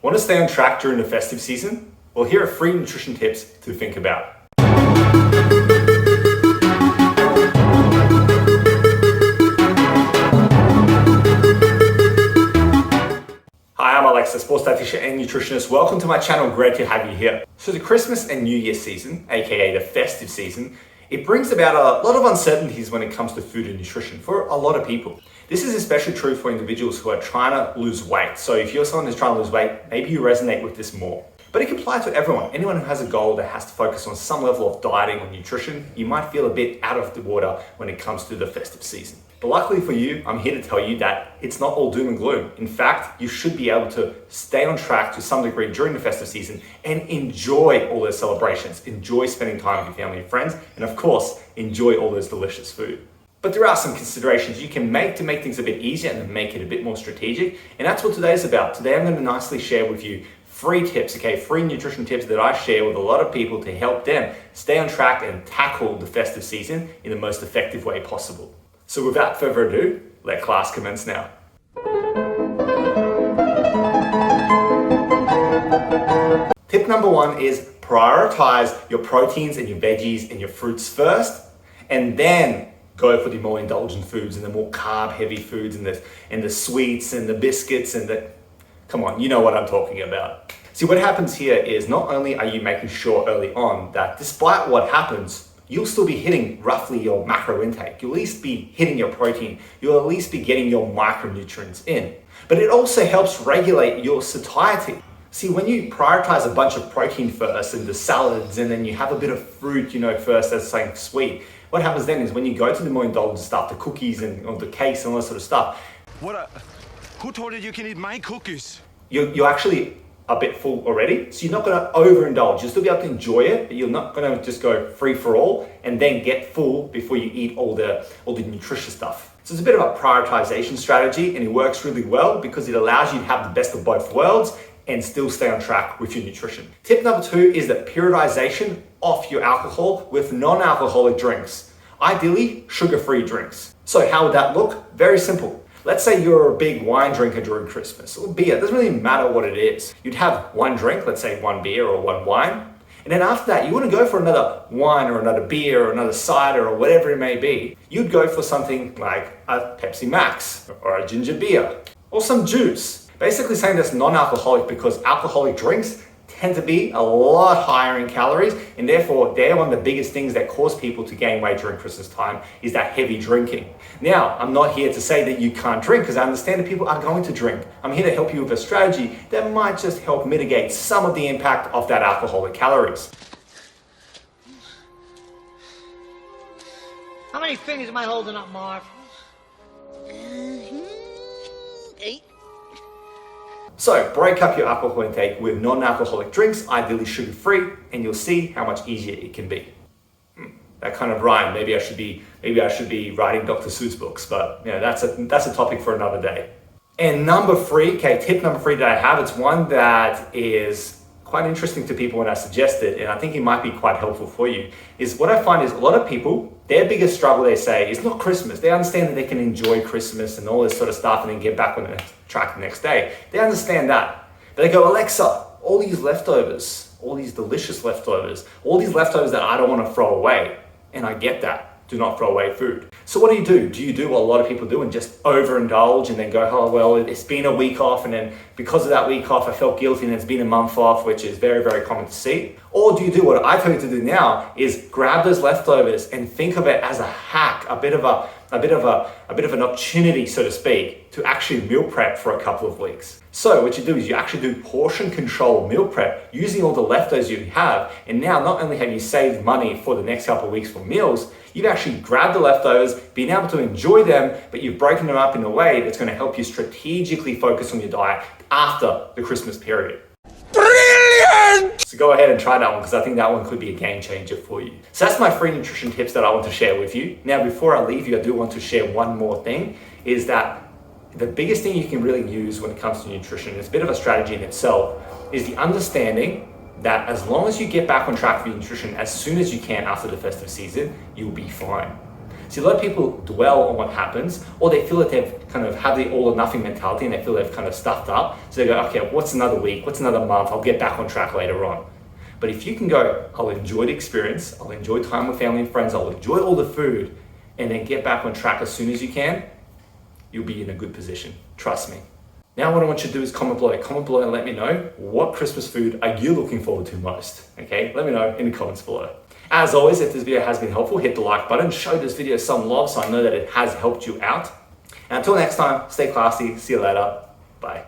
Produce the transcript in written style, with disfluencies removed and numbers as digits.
Want to stay on track during the festive season? Well, here are 3 nutrition tips to think about. Hi, I'm Alex, a sports dietitian and nutritionist. Welcome to my channel, great to have you here. So the Christmas and New Year season, aka the festive season, it brings about a lot of uncertainties when it comes to food and nutrition for a lot of people. This is especially true for individuals who are trying to lose weight. So if you're someone who's trying to lose weight, maybe you resonate with this more. But it can apply to everyone. Anyone who has a goal that has to focus on some level of dieting or nutrition, you might feel a bit out of the water when it comes to the festive season. But luckily for you, I'm here to tell you that it's not all doom and gloom. In fact, you should be able to stay on track to some degree during the festive season and enjoy all those celebrations, enjoy spending time with your family and friends, and of course, enjoy all those delicious food. But there are some considerations you can make to make things a bit easier and make it a bit more strategic. And that's what today's about. Today, I'm going to nicely share with you 3 tips, free nutrition tips that I share with a lot of people to help them stay on track and tackle the festive season in the most effective way possible. So without further ado, let class commence now. Tip number 1 is prioritize your proteins and your veggies and your fruits first, and then go for the more indulgent foods and the more carb-heavy foods and the sweets and the biscuits and the... Come on, you know what I'm talking about. See, what happens here is not only are you making sure early on that despite what happens, you'll still be hitting roughly your macro intake. You'll at least be hitting your protein. You'll at least be getting your micronutrients in. But it also helps regulate your satiety. See, when you prioritize a bunch of protein first and the salads, and then you have a bit of fruit, first as something sweet, what happens then is when you go to the more indulgent stuff, the cookies and or the cakes and all that sort of stuff. Who told you can eat my cookies? You're actually a bit full already, so you're not going to overindulge. You'll still be able to enjoy it, but you're not going to just go free for all and then get full before you eat all the nutritious stuff. So it's a bit of a prioritization strategy, and it works really well because it allows you to have the best of both worlds and still stay on track with your nutrition. Tip number 2 is the periodization of your alcohol with non-alcoholic drinks. Ideally, sugar-free drinks. So how would that look? Very simple. Let's say you're a big wine drinker during Christmas, or beer, it doesn't really matter what it is. You'd have one drink, let's say 1 beer or 1 wine, and then after that, you wouldn't go for another wine or another beer or another cider or whatever it may be. You'd go for something like a Pepsi Max or a ginger beer or some juice. Basically saying that's non-alcoholic because alcoholic drinks tend to be a lot higher in calories, and therefore they're one of the biggest things that cause people to gain weight during Christmas time is that heavy drinking. Now, I'm not here to say that you can't drink because I understand that people are going to drink. I'm here to help you with a strategy that might just help mitigate some of the impact of that alcoholic calories. How many fingers am I holding up, Marv? 8. So break up your alcohol intake with non-alcoholic drinks, ideally sugar-free, and you'll see how much easier it can be. That kind of rhyme. Maybe I should be writing Dr. Seuss books, but that's a topic for another day. And number 3, tip number 3 that I have, it's one that is quite interesting to people when I suggest it, and I think it might be quite helpful for you, is what I find is a lot of people, their biggest struggle, they say, is not Christmas. They understand that they can enjoy Christmas and all this sort of stuff and then get back on the track the next day. They understand that. But they go, Alexa, all these leftovers, all these delicious leftovers, all these leftovers that I don't want to throw away. And I get that. Do not throw away food. So what do? Do you do what a lot of people do and just overindulge and then go, oh, well, it's been a week off, and then because of that week off, I felt guilty and it's been a month off, which is very, very common to see? Or do you do what I tell you to do now is grab those leftovers and think of it as a hack, a bit of an opportunity, so to speak, to actually meal prep for a couple of weeks. So what you do is you actually do portion control meal prep using all the leftovers you have, and now not only have you saved money for the next couple of weeks for meals, you've actually grabbed the leftovers, been able to enjoy them, but you've broken them up in a way that's going to help you strategically focus on your diet after the Christmas period. Brilliant! So go ahead and try that one because I think that one could be a game changer for you. So that's my 3 nutrition tips that I want to share with you. Now, before I leave you, I do want to share one more thing, is that the biggest thing you can really use when it comes to nutrition, it's a bit of a strategy in itself, is the understanding that as long as you get back on track for your nutrition as soon as you can after the festive season, you'll be fine. See, a lot of people dwell on what happens, or they feel that they've kind of have the all or nothing mentality and they feel they've kind of stuffed up. So they go, okay, what's another week? What's another month? I'll get back on track later on. But if you can go, I'll enjoy the experience, I'll enjoy time with family and friends, I'll enjoy all the food, and then get back on track as soon as you can, you'll be in a good position. Trust me. Now what I want you to do is comment below and let me know what Christmas food are you looking forward to most, okay? Let me know in the comments below. As always, if this video has been helpful, hit the like button, show this video some love so I know that it has helped you out. And until next time, stay classy, see you later, bye.